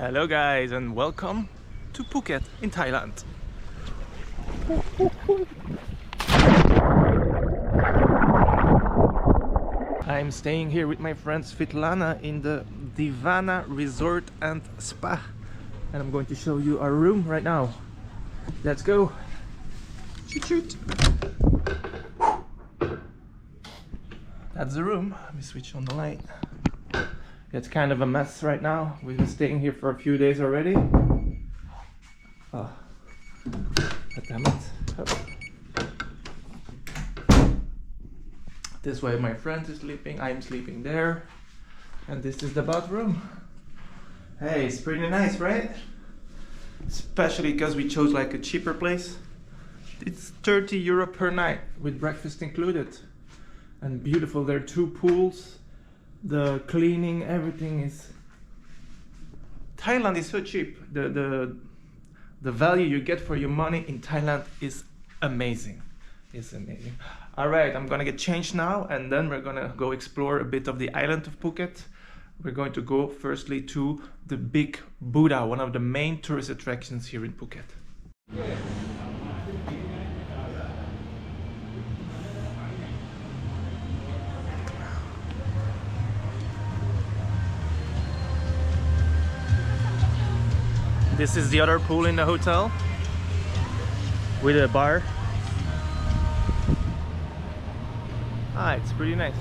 Hello guys and welcome to Phuket in Thailand. I'm staying here with my friend Svetlana in the Deevana Resort and Spa, and I'm going to show you our room right now. Let's go. Shoot, shoot. That's the room. Let me switch on the light. It's kind of a mess right now. We've been staying here for a few days already. Oh, but damn it. This way my friend is sleeping, I'm sleeping there. And this is the bathroom. Hey, it's pretty nice, right? Especially because we chose like a cheaper place. It's 30 euro per night with breakfast included. And beautiful, there are 2 pools. The cleaning, everything is... Thailand is so cheap. The value you get for your money in Thailand is amazing. It's amazing. Alright, I'm gonna get changed now and then we're gonna go explore a bit of the island of Phuket. We're going to go firstly to the Big Buddha, one of the main tourist attractions here in Phuket. This is the other pool in the hotel with a bar. Ah, it's pretty nice.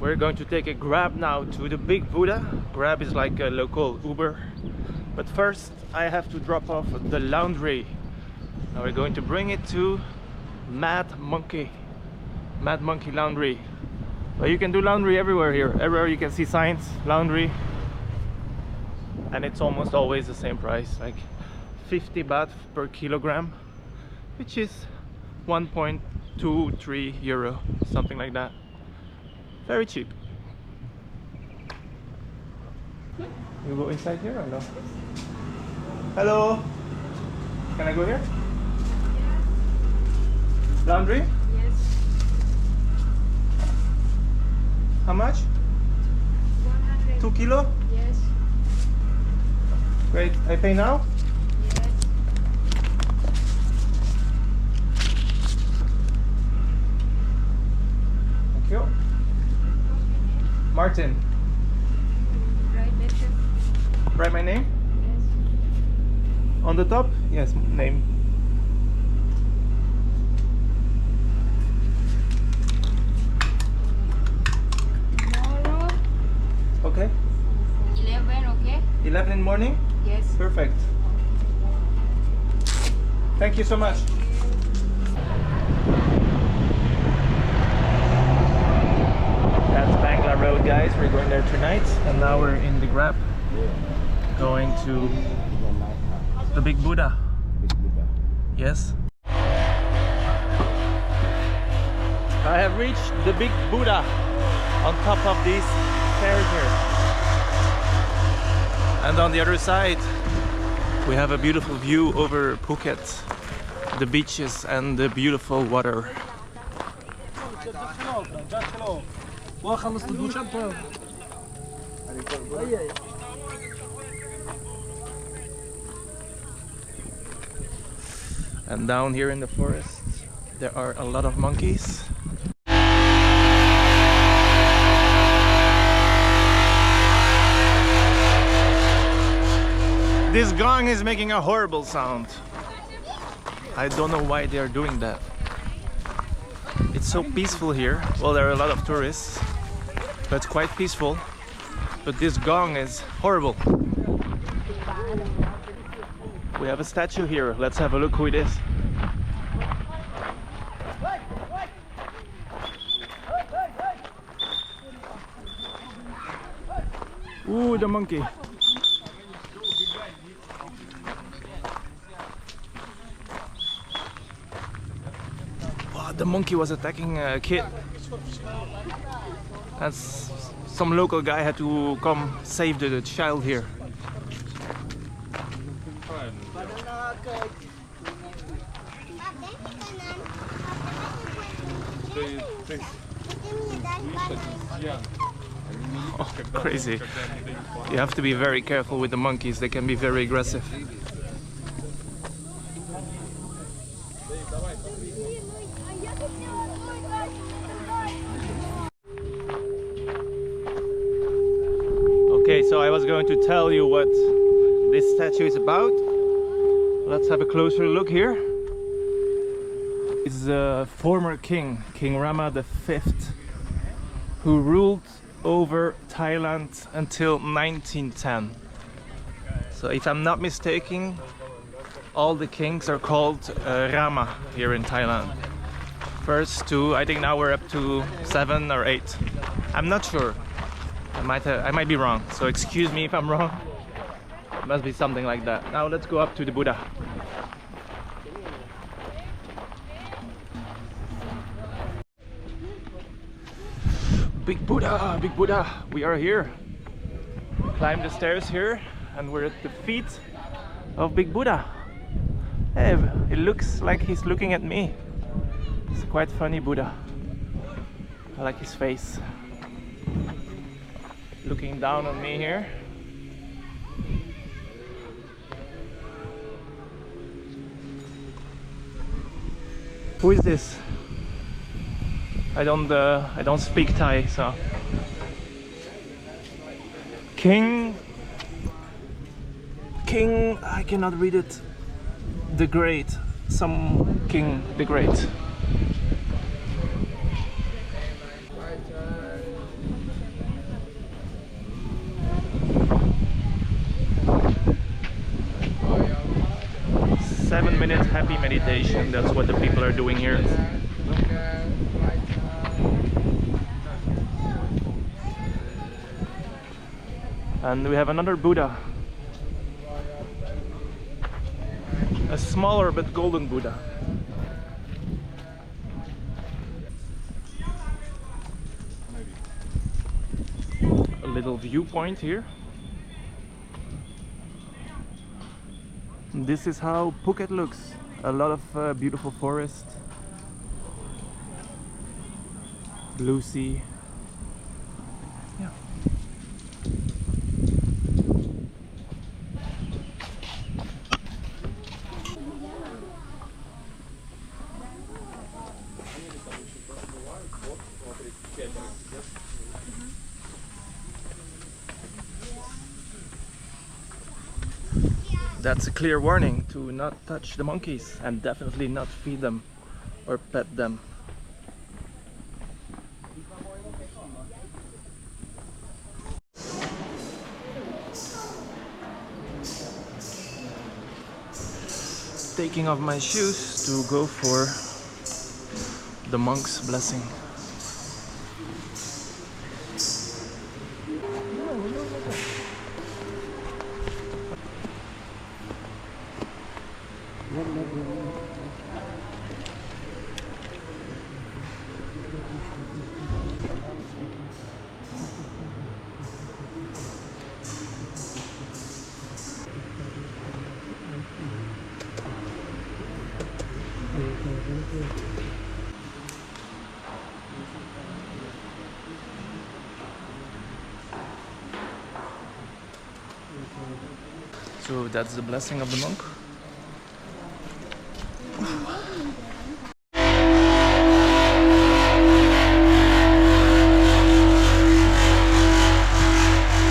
We're going to take a Grab now to the Big Buddha. Grab is like a local Uber. But first I have to drop off the laundry. Now we're going to bring it to Mad Monkey Laundry. But you can do laundry everywhere here. Everywhere you can see signs, laundry. And it's almost always the same price, like 50 baht per kilogram, which is 1.23 euro, something like that. Very cheap. You go inside here or no? Hello! Can I go here? Laundry? Yes. How much? 100. 2 kilo? Yes. Great, I pay now? Yes. Thank you. Martin. Right letter. Write my name? Yes. On the top? Yes, name. Tomorrow. Okay. 11, okay? 11 in the morning? Yes. Perfect. Thank you so much. That's Bangla Road, guys. We're going there tonight, and now we're in the Grab going to the Big Buddha. Yes. I have reached the Big Buddha on top of these stairs here. And on the other side we have a beautiful view over Phuket, the beaches and the beautiful water. And down here in the forest there are a lot of monkeys. This gong is making a horrible sound. I don't know why they are doing that. It's so peaceful here. Well, there are a lot of tourists, but it's quite peaceful. But this gong is horrible. We have a statue here. Let's have a look who it is. Ooh, the monkey. The monkey was attacking a kid, and some local guy had to come save the child here. Oh, crazy. You have to be very careful with the monkeys, they can be very aggressive. Okay, so I was going to tell you what this statue is about. Let's have a closer look here. It's the former king, King Rama V, who ruled over Thailand until 1910. So if I'm not mistaken, all the kings are called Rama here in Thailand. First two, I think now we're up to 7 or 8. I'm not sure. I might be wrong, so excuse me if I'm wrong. It must be something like that. Now let's go up to the Buddha. Big Buddha, Big Buddha, we are here. Climb the stairs here and we're at the feet of Big Buddha. Hey, it looks like he's looking at me. It's quite funny Buddha. I like his face. Looking down on me here. Who is this? I don't speak Thai, so. King, I cannot read it. The Great, some King the Great. Seven-minute happy meditation, that's what the people are doing here. And we have another Buddha. A smaller but golden Buddha. A little viewpoint here. This is how Phuket looks. A lot of beautiful forest. Blue sea. Yeah. That's a clear warning to not touch the monkeys and definitely not feed them or pet them. Taking off my shoes to go for the monk's blessing. So that's the blessing of the monk.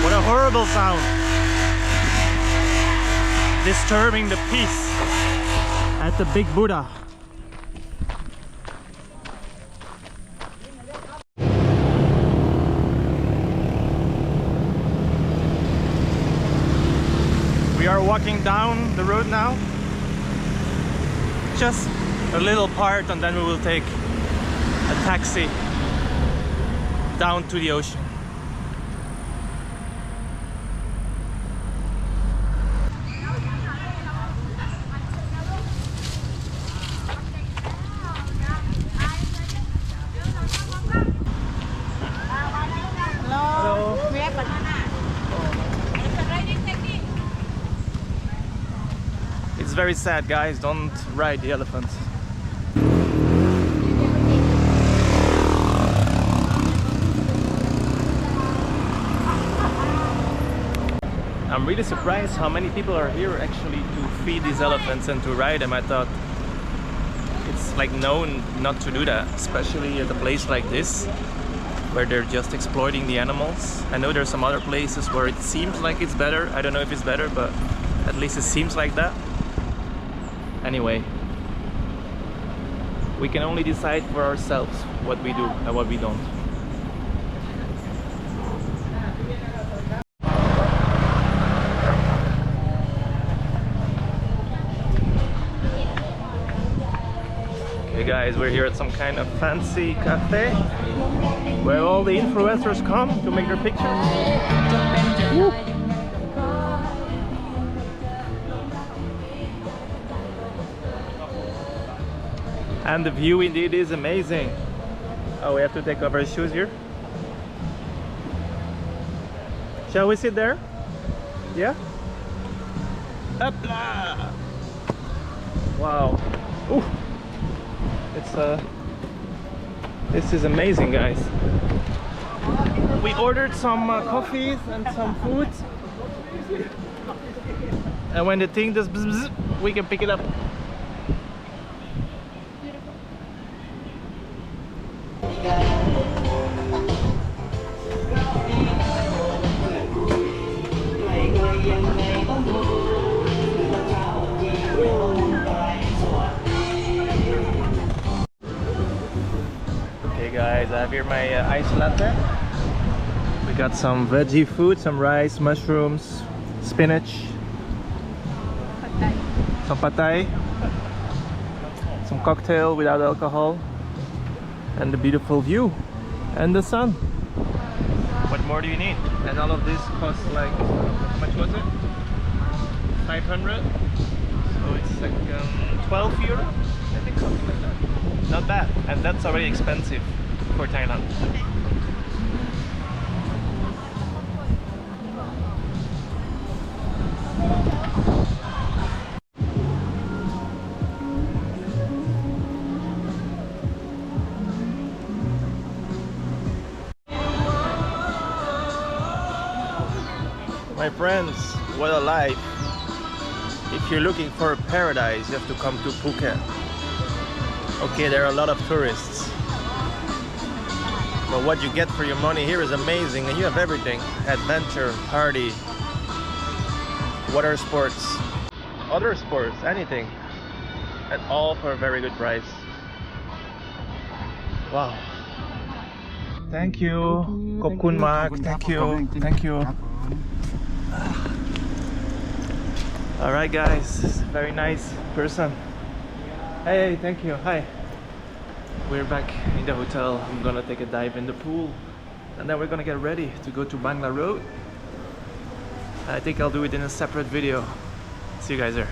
What a horrible sound! Disturbing the peace at the Big Buddha. We are walking down the road now. Just a little part and then we will take a taxi down to the ocean. It's very sad, guys, don't ride the elephants. I'm really surprised how many people are here actually to feed these elephants and to ride them. I thought it's like known not to do that, especially at a place like this where they're just exploiting the animals. I know there's some other places where it seems like it's better. I don't know if it's better, but at least it seems like that. Anyway, we can only decide for ourselves what we do and what we don't. Okay guys, we're here at some kind of fancy cafe where all the influencers come to make their pictures. Woo. And the view indeed is amazing. Oh, we have to take off our shoes here. Shall we sit there? Yeah? Hopla! Wow. Ooh. It's this is amazing, guys. We ordered some coffees and some food. And when the thing does bzz, bzz, we can pick it up. Okay guys, I have here my iced latte. We got some veggie food, some rice, mushrooms, spinach, some pad thai, some cocktail without alcohol, and the beautiful view and the sun. What more do you need? And all of this costs like, how much was it? 500. So it's like 12 euro, I think, something like that. Not bad, and that's already expensive for Thailand. My friends, what a life. If you're looking for a paradise, you have to come to Phuket. Okay, there are a lot of tourists, but what you get for your money here is amazing, and you have everything. Adventure, party, water sports, other sports, anything. And all for a very good price. Wow. Thank you. Khop kun mak. Thank you. Thank you. Alright guys, very nice person. Hey, thank you. Hi. We're back in the hotel. I'm gonna take a dive in the pool and then we're gonna get ready to go to Bangla Road. I think I'll do it in a separate video. See you guys there.